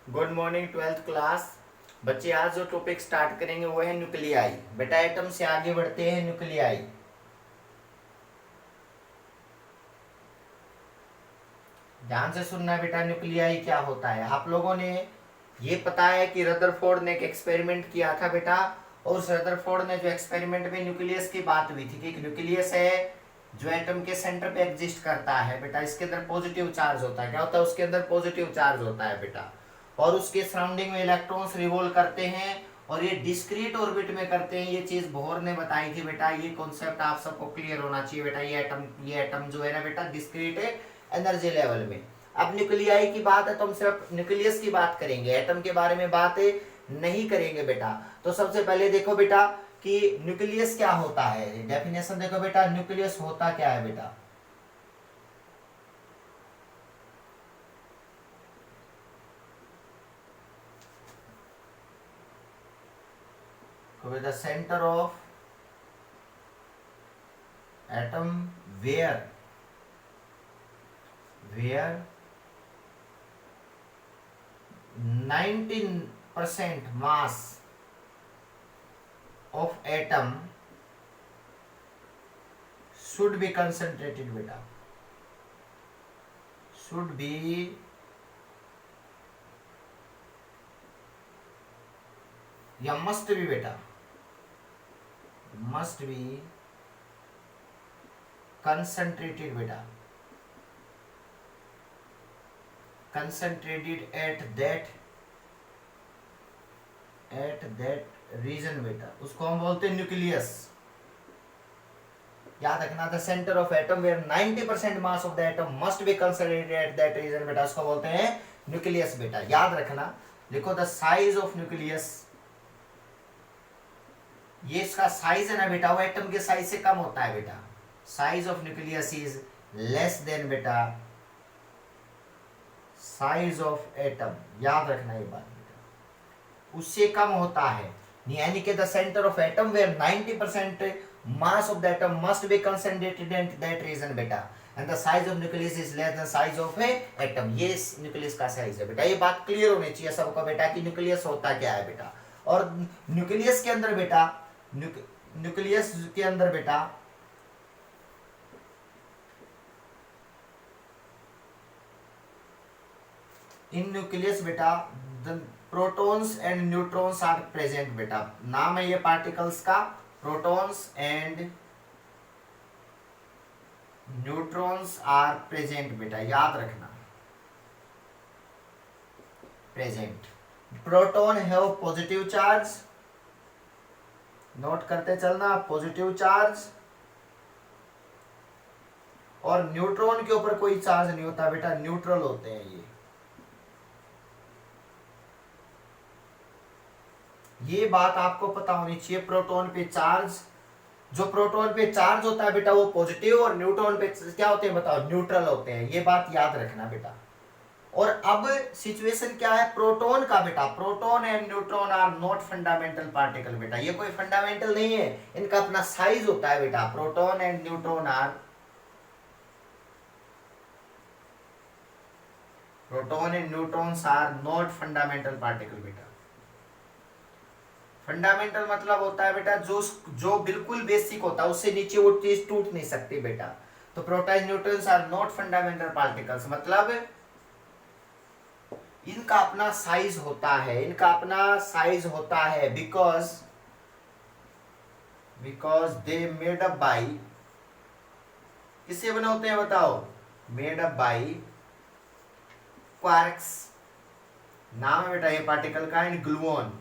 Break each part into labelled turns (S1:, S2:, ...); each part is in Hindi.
S1: Good morning twelfth class. बच्चे आज जो टॉपिक स्टार्ट करेंगे वो है न्यूक्लियाई। बेटा एटम से आगे बढ़ते हैं न्यूक्लियाई। ध्यान से सुनना बेटा, न्यूक्लियाई क्या होता है। आप लोगों ने ये पता है कि रदरफोर्ड ने एक एक्सपेरिमेंट किया था बेटा, और उस रदरफोर्ड ने जो एक्सपेरिमेंट में न्यूक्लियस की बात हुई थी कि एक न्यूक्लियस है जो एटम के सेंटर पे एग्जिस्ट करता है बेटा। इसके अंदर पॉजिटिव चार्ज होता है। क्या होता है? उसके अंदर पॉजिटिव चार्ज होता है बेटा, और उसके सराउंडिंग में इलेक्ट्रॉन्स रिवॉल्व करते हैं और ये डिस्क्रीट ऑर्बिट में करते हैं। ये चीज बोहर ने बताई थी बेटा। ये कॉन्सेप्ट आप सबको क्लियर होना चाहिए बेटा। ये एटम जो है ना बेटा, डिस्क्रीट एनर्जी लेवल में। अब न्यूक्लियाई की बात है तो हम सिर्फ न्यूक्लियस की बात करेंगे, एटम के बारे में बात नहीं करेंगे बेटा। तो सबसे पहले देखो बेटा कि न्यूक्लियस क्या होता है। डेफिनेशन देखो बेटा, न्यूक्लियस होता क्या है बेटा। the center of atom where 19% mass of atom should be concentrated beta, should be या must be बेटा, must be concentrated बेटा, concentrated at that region बेटा। उसको हम बोलते हैं न्यूक्लियस। याद रखना, the centre of atom where 90% mass of the atom must be concentrated at that region बेटा, उसको बोलते हैं न्यूक्लियस बेटा। याद रखना, लिखो द साइज ऑफ न्यूक्लियस। ये इसका साइज है ना बेटा, वो एटम के साइज से कम होता है बेटा। Size of nucleus is less than बेटा साइज ऑफ एटम। याद रखना ये बात बेटा, उससे कम होता है। यानी कि the centre of atom where 90% mass of the atom must be concentrated at that region बेटा, and the size of nucleus is less than size of a atom। ये न्यूक्लियस का साइज है बेटा। ये बात क्लियर होनी चाहिए सबको बेटा कि न्यूक्लियस होता क्या है बेटा। और न्यूक्लियस के अंदर बेटा, न्यूक्लियस के अंदर बेटा इन न्यूक्लियस बेटा the protons and neutrons are present बेटा। नाम है ये पार्टिकल्स का, protons and neutrons are present बेटा। याद रखना, present. Proton have positive charge, note करते चलना, पॉजिटिव चार्ज। और न्यूट्रॉन के ऊपर कोई चार्ज नहीं होता बेटा, न्यूट्रल होते हैं ये बात आपको पता होनी चाहिए। प्रोटॉन पे चार्ज, जो प्रोटॉन पे चार्ज होता है बेटा वो पॉजिटिव, और न्यूट्रॉन पे क्या होते हैं बताओ, न्यूट्रल होते हैं। ये बात याद रखना बेटा। और अब सिचुएशन क्या है प्रोटॉन का बेटा, proton and neutron are not fundamental particle बेटा। ये कोई फंडामेंटल नहीं है, इनका अपना साइज होता है बेटा। Proton and neutron are, proton and neutrons are not fundamental particle बेटा। फंडामेंटल मतलब होता है बेटा जो बिल्कुल बेसिक होता है, उससे नीचे वो चीज टूट नहीं सकती बेटा। तो proton neutrons are not fundamental particles, मतलब इनका अपना साइज होता है, इनका अपना साइज होता है because they made up by, किससे बने होते हैं बताओ, मेड अप बाई क्वार्क्स। नाम है बेटा ये पार्टिकल का, एंड ग्लूऑन।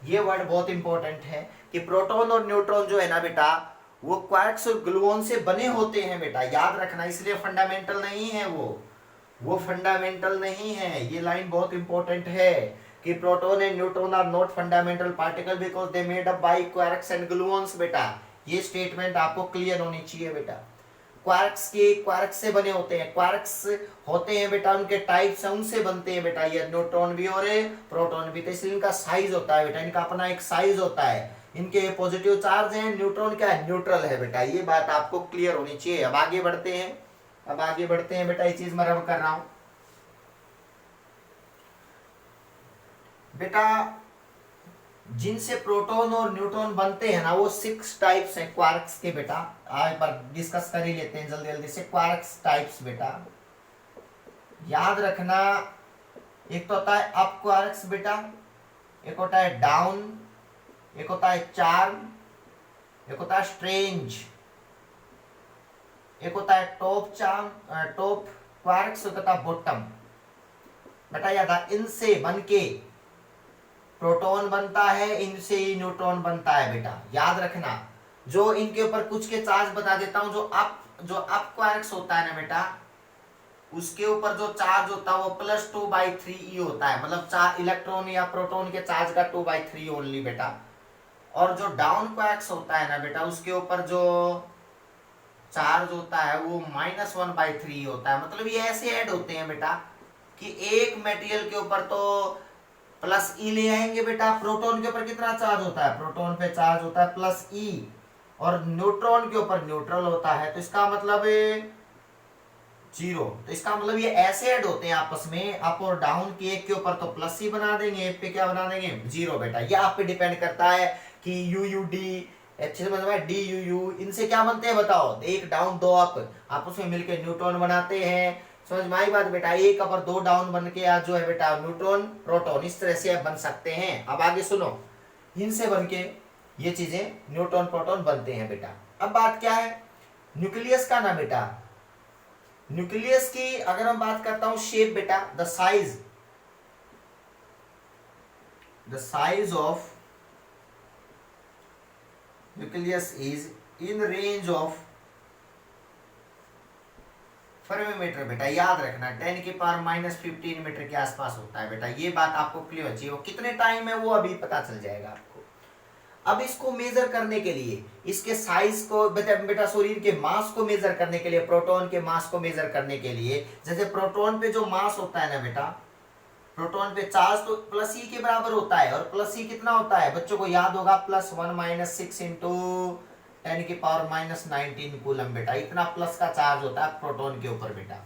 S1: ये वर्ड बहुत इंपॉर्टेंट है कि प्रोटॉन और न्यूट्रॉन जो है ना बेटा वो क्वार्क्स और ग्लूऑन से बने होते हैं बेटा। याद रखना, इसलिए फंडामेंटल नहीं है वो फंडामेंटल नहीं है। ये लाइन बहुत इंपॉर्टेंट है कि proton and neutron are not fundamental particle because they made up by quarks and gluons बेटा। ये स्टेटमेंट आपको क्लियर होनी चाहिए बेटा। क्वार्क्स से बने होते हैं, क्वार्क्स होते हैं बेटा, उनके टाइप्स हैं, उनसे बनते हैं बेटा ये न्यूट्रॉन भी और प्रोटॉन भी। तो इसलिए इनका साइज होता है बेटा, इनका अपना एक साइज होता है। इनके पॉजिटिव चार्ज हैं, न्यूट्रॉन क्या है, न्यूट्रल है बेटा। ये बात आपको क्लियर होनी चाहिए। अब आगे बढ़ते हैं बेटा, ये चीज मैं रब कर रहा हूं। बेटा जिनसे प्रोटॉन और न्यूट्रॉन बनते हैं ना वो 6 टाइप्स हैं क्वार्क्स के बेटा। आज पर डिस्कस कर ही लेते हैं जल्दी जल्दी से क्वार्क्स टाइप्स बेटा। याद रखना, एक तो होता है अप क्वार्क्स बेटा, एक होता है डाउन, एक होता है चार्म, एक होता है स्ट्रेंज, एक होता है टॉप चार्म, टॉप क्वार्क्स, एक होता है बॉटम बेटा। याद, इनसे बनके प्रोटॉन बनता है, इनसे ही न्यूट्रॉन बनता है बेटा। याद रखना, जो इनके ऊपर कुछ के चार्ज बता देता हूं। जो अप क्वार्क्स होता है ना बेटा, उसके ऊपर जो चार्ज होता है वो +2/3e होता है, मतलब चार इलेक्ट्रॉन या प्रोटॉन के चार्ज का 2/3 ओनली बेटा। और जो डाउन क्वार्क्स होता है ना बेटा, उसके ऊपर जो चार्ज होता है वो -1/3 होता है। मतलब ये ऐसे ऐड होते हैं बेटा कि एक मटेरियल के ऊपर तो +e ले आएंगे बेटा। प्रोटॉन के ऊपर कितना चार्ज होता है, प्रोटॉन पे चार्ज होता है +e, और न्यूट्रॉन के ऊपर न्यूट्रल होता है, तो इसका मतलब 0। तो इसका मतलब ये ऐसे ऐड होते हैं आपस में, अप और डाउन की। एक के ऊपर तो +e बना देंगे, एक पे क्या बना देंगे, 0 बेटा। ये आप पे डिपेंड करता है कि UUD अच्छे से मतलब DUU इनसे क्या बनते हैं बताओ। एक डाउन दो अप, आपस में मिलकर न्यूट्रॉन बनाते हैं। समझ में आई बात बेटा। एक अप और दो डाउन बन के आज जो है बेटा न्यूट्रॉन प्रोटॉन, इस तरह से बन सकते हैं। अब आगे सुनो, इनसे बन के ये चीजें न्यूट्रॉन प्रोटॉन बनते हैं बेटा। अब बात क्या है न्यूक्लियस का ना बेटा। न्यूक्लियस की अगर हम बात करता हूं शेप बेटा, the size of nucleus is in range of फर्मीमीटर बेटा। याद रखना 10⁻⁻15 मीटर के आसपास होता है बेटा। ये बात आपको क्लियर होनी चाहिए। वो कितने टाइम है वो अभी पता चल जाएगा आपको। अब इसको मेजर करने के लिए, इसके साइज को बेटा शरीर के मास को मेजर करने के लिए, प्रोटॉन के मास को मेजर करने के लिए, जैसे प्रोटॉन पे जो मास होता है ना बेटा, प्रोटॉन पे चार्ज तो +e के बराबर होता है। और +e कितना होता है बच्चों को याद होगा, +1 - 6 × 10⁻⁻19 कूलम बेटा। इतना प्लस का चार्ज होता है प्रोटॉन के ऊपर बेटा।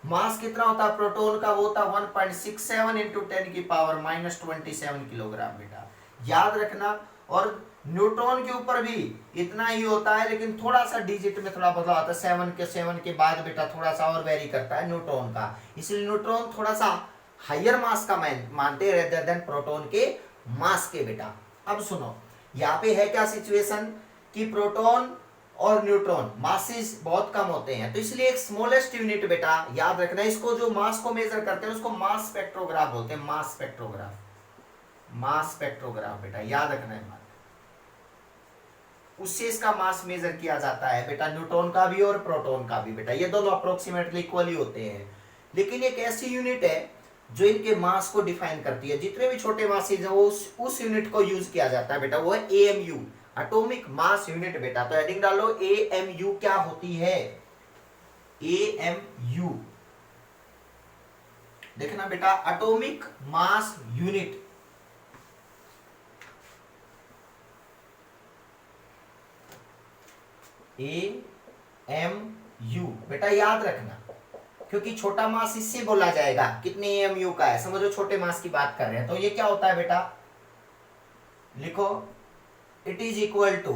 S1: मास कितना होता है प्रोटॉन का, वो होता है 1.67 × 10⁻⁻27 किलोग्राम बेटा। याद रखना। और न्यूट्रॉन के ऊपर भी इतना ही होता है, लेकिन थोड़ा सा डिजिट में थोड़ा बदलाव आता है। 7 के बाद बेटा थोड़ा सा और वेरी करता है न्यूट्रॉन का। इसलिए न्यूट्रॉन थोड़ा सा हायर मास का मानते रेदर देन प्रोटॉन के मास के बेटा। अब सुनो, यहाँ पे है क्या सिचुएशन कि प्रोटॉन और न्यूट्रॉन मासेस बहुत कम होते हैं, तो इसलिए एक स्मॉलेस्ट यूनिट बेटा याद रखना, इसको जो मास को मेजर करते हैं उसको मास स्पेक्ट्रोग्राफ बोलते हैं। मास स्पेक्ट्रोग्राफ बेटा, याद रखना है बात। उससे इसका मास मेजर किया जाता है बेटा, न्यूट्रॉन का भी और प्रोटॉन का भी बेटा। ये दोनों अप्रोक्सीमेटली इक्वली होते हैं। लेकिन एक ऐसी यूनिट है जो इनके मास को डिफाइन करती है। जितने भी छोटे मासेज हैं वो उस यूनिट को यूज किया जाता है बेटा, वो है AMU, एटॉमिक मास यूनिट बेटा। तो हेडिंग डालो AMU क्या होती है, AMU देखना बेटा, एटॉमिक मास यूनिट। AMU बेटा याद रखना, क्योंकि छोटा मास इससे बोला जाएगा कितने AMU का है। समझो छोटे मास की बात कर रहे हैं, तो ये क्या होता है बेटा, लिखो it is equal to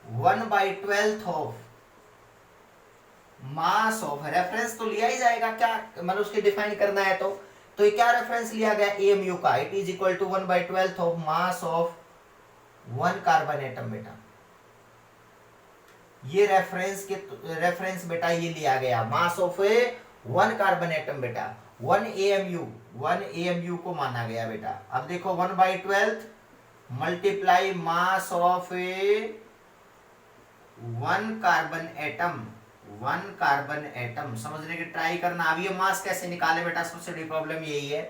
S1: 1/12 of mass of, reference तो लिया ही जाएगा क्या, मतलब उसके डिफाइन करना है तो ये क्या रेफरेंस लिया गया AMU का, it is equal to 1/12 of mass of 1 carbon atom बेटा। ये रेफरेंस बेटा ये लिया गया, मास ऑफ 1 कार्बन एटम बेटा। 1 AMU को माना गया बेटा। अब देखो 1/12 multiply mass of 1 carbon atom, समझने की ट्राई करना। अब ये मास कैसे निकाले बेटा, सबसे बड़ी प्रॉब्लम यही है।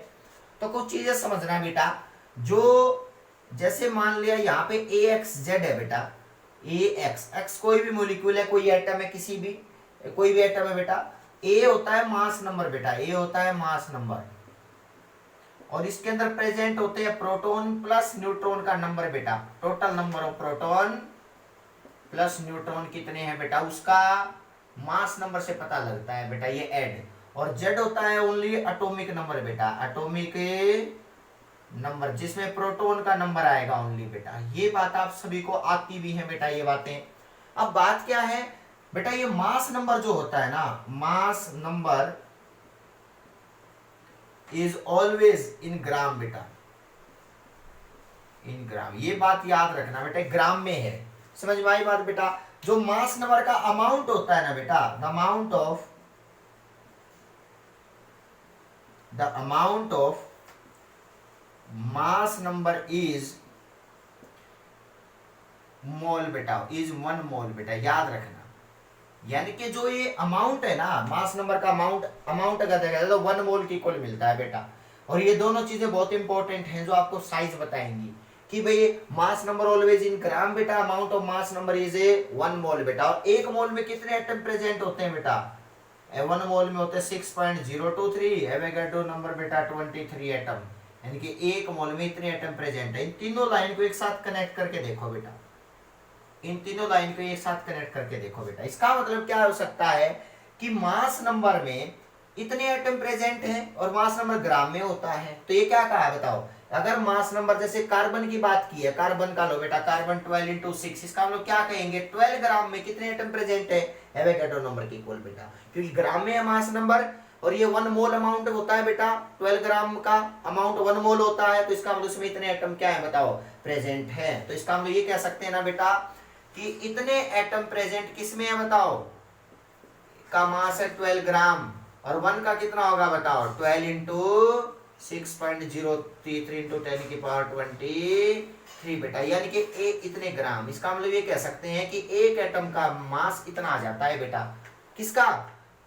S1: तो कुछ चीजें समझना बेटा, जो जैसे मान लिया यहाँ पे AXZ है बेटा, AX कोई भी मोलिक्यूल है, कोई एटम है, कोई भी एटम है बेटा। A होता है मास नंबर बेटा, A होता है मास नंबर, और इसके अंदर प्रेजेंट होते हैं प्रोटॉन प्लस न्यूट्रॉन का नंबर बेटा। Total number of proton plus neutron कितने हैं बेटा, उसका मास नंबर से पता लगता है बेटा, ये ऐड। और जेड होता है ओनली एटॉमिक नंबर बेटा, एटॉमिक नंबर जिसमें प्रोटॉन का नंबर आएगा ओनली बेटा। ये बात आप सभी को आती भी है बेटा ये बातें। अब बात क्या है बेटा, ये मास नंबर जो होता है ना, mass number is always in gram बेटा, इन ग्राम। ये बात याद रखना बेटा, ग्राम में है। समझ में आई बात बेटा? जो मास नंबर का अमाउंट होता है ना बेटा, the amount of mass number is mole बेटा, इज 1 मोल बेटा, याद रखना। यानी कि जो ये अमाउंट है ना, मास नंबर का अमाउंट अगर देखा जाए तो 1 मोल की इक्वल मिलता है बेटा। और ये दोनों चीजें बहुत इंपॉर्टेंट हैं जो आपको साइज बताएंगी कि भाई mass number always in gram बेटा, amount of mass number is 1 मोल बेटा। और 1 मोल में कितने एटम प्रेजेंट होते हैं बेटा? 1 मोल में होते हैं 6.023, एवोगाड्रो नंबर बेटा 23 एटम। यानी कि 1 मोल में इतने एटम प्रेजेंट है। इन तीनों लाइन को एक साथ कनेक्ट करके देखो बेटा, इन तीनों लाइन को एक साथ कनेक्ट करके देखो बेटा। इसका मतलब क्या हो सकता है कि मास नंबर में इतने एटम प्रेजेंट हैं और मास नंबर ग्राम में होता है। तो ये क्या कहा है बताओ? अगर मास नंबर जैसे कार्बन की बात की है, कार्बन का लो बेटा, कार्बन 12 इंटू 6, इसका हम लोग क्या कहेंगे? 12 ग्राम में कितने एटम प्रेजेंट है? एवोगाड्रो नंबर की इक्वल बेटा, क्योंकि ग्राम में है मास नंबर और ये 1 मोल अमाउंट होता है बेटा, 12 ग्राम का अमाउंट 1 मोल होता है। तो इसका मतलब उसमें इतने एटम क्या है बताओ? प्रेजेंट है। तो इसका हम लोग ये कह सकते हैं ना बेटा कि इतने एटम प्रेजेंट किसमें है बताओ? का मास है 12 ग्राम और 1 का कितना होगा बताओ? 12 इंटू 6.033 इंटू 10 की पावर 23 बेटा, यानी कि इतने ग्राम। इसका मतलब ये कह सकते हैं कि एक एटम का मास इतना आ जाता है बेटा, किसका?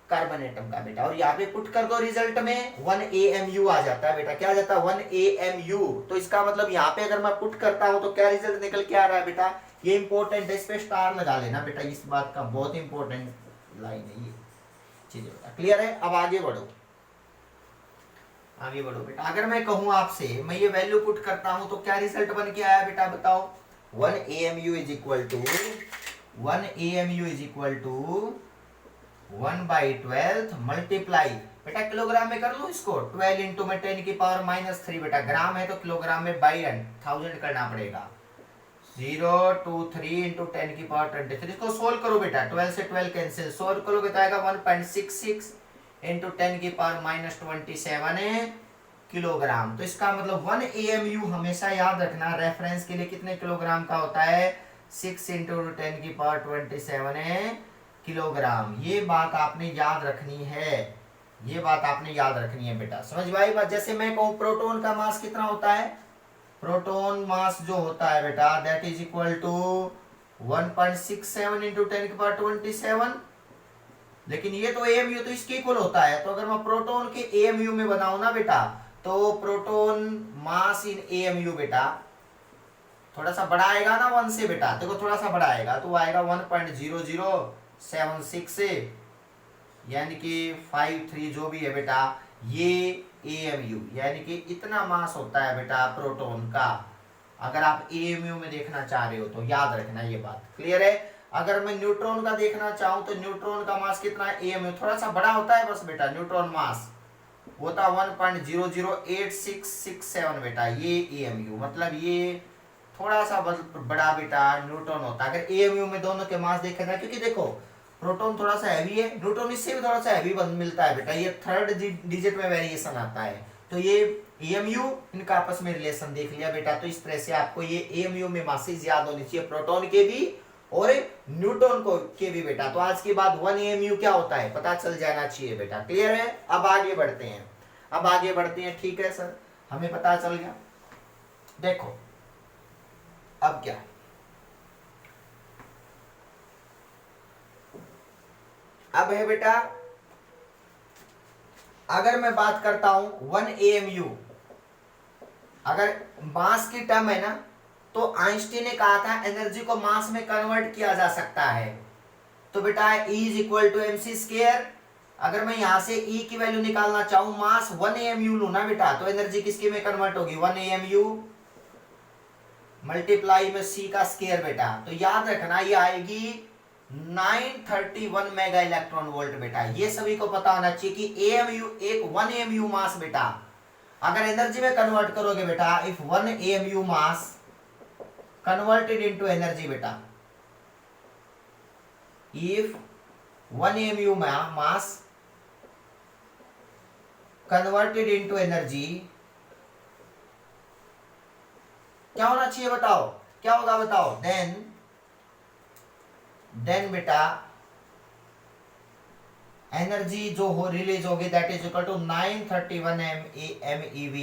S1: कार्बन एटम का बेटा। और यहाँ पे पुट कर दो रिजल्ट में 1 AMU आ जाता है बेटा। क्या आ जाता है? 1 AMU। तो इसका मतलब यहाँ पे अगर मैं पुट करता हूं तो क्या रिजल्ट निकल के आ रहा है बेटा? ये इंपॉर्टेंट है, इस पे स्टार लगा लेना बेटा, इस बात का बहुत इंपॉर्टेंट लाइन है ये चीजें बेटा। क्लियर है? अब आगे बढ़ो, आगे बढ़ो बेटा। अगर मैं कहूं आपसे, मैं ये वैल्यू पुट करता हूं तो क्या रिजल्ट बन के आया बेटा बताओ? 1 AMU is equal to 1/12 multiply बेटा, किलोग्राम में कर लो इसको, 12 इंटू में 10 की पावर -3 बेटा, ग्राम है तो किलोग्राम में बाई 1000 करना पड़ेगा। 023 इंटू 10 की पावर 23। इसको सोल्व करो बेटा, 12 से 12 कैंसिल, सोल्व करोगे तो आएगा 1.66 इंटू 10 की पावर -27 किलोग्राम। तो इसका मतलब 1 AMU हमेशा याद रखना, रेफरेंस के लिए कितने किलोग्राम का होता है? 6 इंटू 10 की पावर 27 किलोग्राम। ये बात आपने याद रखनी है, ये बात आपने याद रखनी है बेटा। समझ में आई बात? जैसे मैं कहूं प्रोटॉन का मास कितना होता है? प्रोटॉन मास जो होता है बेटा that is equal to 1.67 into 10 की पावर 27। लेकिन ये तो AMU तो इसके इक्वल होता है। तो अगर मैं प्रोटॉन के AMU में बनाऊं ना बेटा, तो प्रोटॉन मास इन AMU बेटा थोड़ा सा बड़ा आएगा ना 1 से बेटा, देखो थोड़ा सा बड़ा आएगा तो आएगा 1.0076 यानी कि 53 जो भी है बेटा, ये AMU यानी कि इतना मास होता है बेटा प्रोटॉन का। अगर आप AMU में देखना चाह रहे हो तो याद रखना ये बात। क्लियर है? अगर मैं न्यूट्रॉन का देखना चाहूं तो न्यूट्रॉन का मास कितना है? AMU थोड़ा सा बड़ा होता है बस बेटा, न्यूट्रॉन मास होता 1.008667 बेटा, ये AMU मतलब ये थोड़ा सा बड़ा बेटा न्यूट्रॉन होता है। अगर AMU में दोनों के मास देखे ना, क्योंकि देखो प्रोटॉन थोड़ा सा हैवी है, न्यूट्रॉन इससे भी थोड़ा सा हैवी मिलता है बेटा, ये 3rd डिजिट में वेरिएशन आता है। तो ये AMU इनका आपस में रिलेशन देख लिया बेटा। तो इस तरह से आपको ये AMU में मासेस याद होनी चाहिए, प्रोटॉन के भी और न्यूट्रॉन को के भी बेटा। तो आज के बाद 1 AMU क्या होता है पता चल जाना चाहिए बेटा। क्लियर है? अब आगे बढ़ते हैं, अब आगे बढ़ते हैं। ठीक है सर, हमें पता चल गया। देखो अब क्या, अब है बेटा, अगर मैं बात करता हूं 1 AMU, अगर मास की टर्म है ना, तो आइंस्टीन ने कहा था एनर्जी को मास में कन्वर्ट किया जा सकता है। तो बेटा E is equal to mc²। अगर मैं यहां से E की वैल्यू निकालना चाहूं, मास 1 AMU लू ना बेटा, तो एनर्जी किसके में कन्वर्ट होगी? 1 AMU मल्टीप्लाई में C का स्क्वायर बेटा। तो याद रखना ये आएगी 931 मेगा इलेक्ट्रॉन वोल्ट बेटा। ये सभी को पता होना चाहिए कि एएमयू एक 1 एमयू मास बेटा अगर एनर्जी में कन्वर्ट करोगे बेटा, if 1 amu mass converted into energy बेटा, if 1 amu mass converted into energy, क्या होना चाहिए बताओ, क्या होगा बताओ, देन बेटा एनर्जी जो हो रिलीज होगी that is equal to 931 MeV,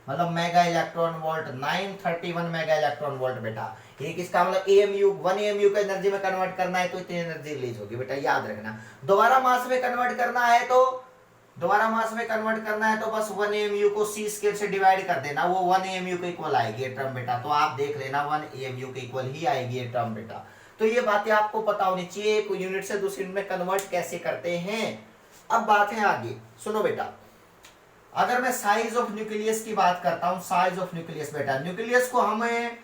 S1: मतलब mega electron volt, 931 mega electron volt बेटा। ये किसका मतलब एएमयू 1 एएमयू को एनर्जी में कन्वर्ट करना है तो इतनी एनर्जी रिलीज होगी बेटा, याद रखना। दोबारा मास में कन्वर्ट करना है तो बस 1 एएमयू को c स्क्वायर से डिवाइड कर देना, वो 1 एएमयू के इक्वल आएगी ये टर्म बेटा। तो आप देख लेना 1 एएमयू के इक्वल ही आएगी ये टर्म बेटा। तो ये बातें आपको पता होनी चाहिए, कोई यूनिट से दूसरी यूनिट में कन्वर्ट कैसे करते हैं। अब बात है आगे, सुनो बेटा, अगर मैं साइज ऑफ न्यूक्लियस की बात करता हूं, साइज ऑफ न्यूक्लियस बेटा, न्यूक्लियस को हमें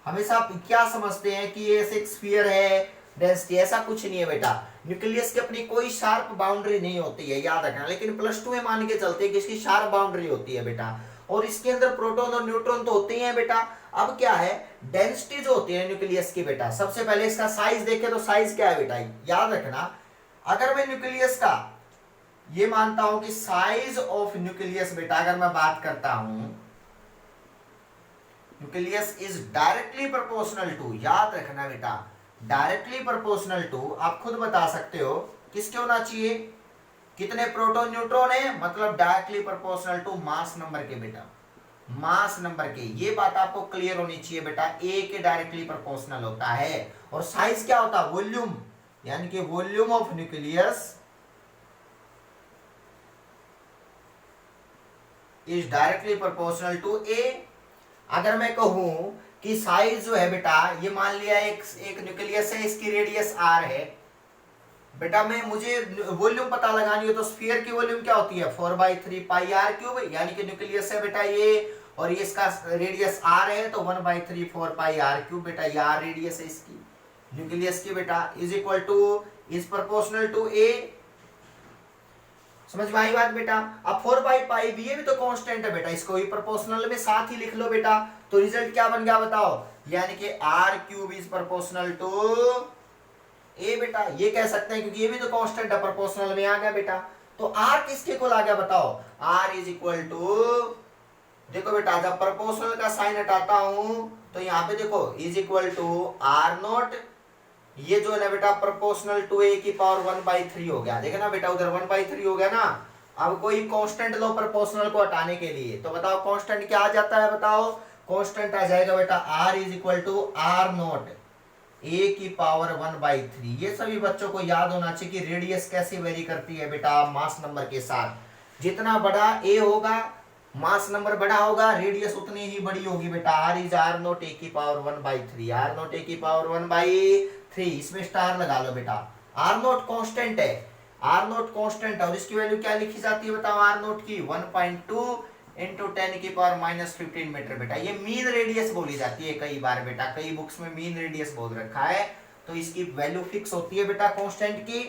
S1: हमेशा क्या समझते हैं कि ये एक स्फीयर है, डेंसिटी, ऐसा कुछ नहीं है बेटा। न्यूक्लियस की अपनी कोई शार्प बाउंड्री नहीं होती है, याद रखना। लेकिन +2 में मान के चलते हैं कि इसकी शार्प बाउंड्री होती है बेटा, और इसके अंदर प्रोटॉन और न्यूट्रॉन तो होते ही हैं बेटा। अब क्या है, डेंसिटी जो होती है न्यूक्लियस की बेटा, सबसे पहले इसका साइज देखें तो साइज क्या है बेटा, याद रखना। अगर मैं न्यूक्लियस का ये मानता हूं कि साइज ऑफ न्यूक्लियस बेटा, अगर मैं बात करता हूं nucleus is directly proportional to, याद रखना बेटा, डायरेक्टली प्रोपोर्शनल टू, आप खुद बता सकते हो किसके होना चाहिए, कितने प्रोटॉन न्यूट्रॉन है, मतलब directly proportional to mass number के बेटा, मास नंबर के। ये बात आपको क्लियर होनी चाहिए बेटा, ए के डायरेक्टली प्रोपोर्शनल होता है। और साइज क्या होता है, वॉल्यूम, यानी कि volume of nucleus is directly proportional to A. अगर मैं कहूं कि साइज जो है बेटा, ये मान लिया एक न्यूक्लियस है, इसकी रेडियस r है बेटा, मुझे वॉल्यूम पता लगानी हो तो स्फीयर की वॉल्यूम क्या होती है 4/3 पाई r क्यूब, यानी कि न्यूक्लियस है बेटा ये, और ये इसका रेडियस r है तो 1/3 4 पाई r क्यूब बेटा, ये r रेडियस है इसकी न्यूक्लियस की बेटा, is equal to is proportional to a। समझ में आई बात बेटा। अब 4/पाई भी, ये भी तो कांस्टेंट है बेटा, इसको भी प्रोपोर्शनल में साथ ही लिख लो बेटा। तो रिजल्ट क्या बन गया बताओ, यानी कि r cube is proportional to a बेटा, ये कह सकते हैं क्योंकि ये भी तो कांस्टेंट है, प्रोपोर्शनल में आ गया बेटा। तो r किसके इक्वल आ गया बताओ, r इज इक्वल टू, देखो बेटा जब प्रोपोर्शनल का साइन हटाता हूं तो यहाँ पे देखो इज इक्वल टू r0, ये जो है ना बेटा प्रोपोर्शनल टू a की पावर 1/3 हो गया, देखो ना बेटा उधर 1/3 हो गया ना। अब कोई कांस्टेंट लो प्रोपोर्शनल को हटाने के लिए, तो बताओ कांस्टेंट क्या आ जाता है बताओ, कांस्टेंट आ जाएगा बेटा r is equal to r0 a की पावर 1/3। ये सभी बच्चों को याद होना चाहिए कि रेडियस कैसे वेरी करती है बेटा मास नंबर के साथ। जितना बड़ा a होगा, मास नंबर बड़ा होगा, रेडियस उतनी ही बड़ी होगी बेटा। r इज r0 a की पावर 1/3, r0 a की पावर 1/3, इसमें स्टार लगा लो बेटा। r0 कांस्टेंट है, r0 कांस्टेंट है, और इसकी वैल्यू क्या लिखी जाती है बताओ r0 की, 1.2 इंटू 10 की पावर -15 मीटर बेटा। ये मीन रेडियस बोली जाती है कई बार बेटा, कई बुक्स में मीन रेडियस बोल रखा है, तो इसकी वैल्यू फिक्स होती है बेटा कांस्टेंट की।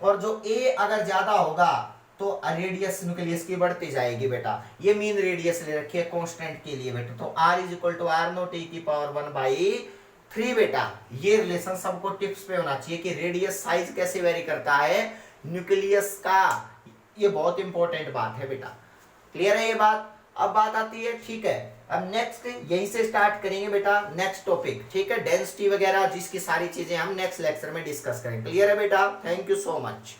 S1: और जो a अगर ज्यादा होगा तो रेडियस न्यूक्लियस की बढ़ती जाएगी बेटा, ये मीन रेडियस ले रखी है कांस्टेंट के लिए बेटा। तो r is equal to r0 a की पावर 1/3 बेटा। ये रिलेशन सबको टिप्स पे होना चाहिए कि रेडियस साइज कैसे वेरी करता है न्यूक्लियस का, ये बहुत इंपॉर्टेंट बात है बेटा। क्लियर है ये बात। अब बात आती है, ठीक है, अब नेक्स्ट यहीं से स्टार्ट करेंगे बेटा नेक्स्ट टॉपिक, ठीक है, डेंसिटी वगैरह जिसकी सारी चीजें हम नेक्स्ट लेक्चर में डिस्कस करेंगे। क्लियर है बेटा, थैंक यू सो मच।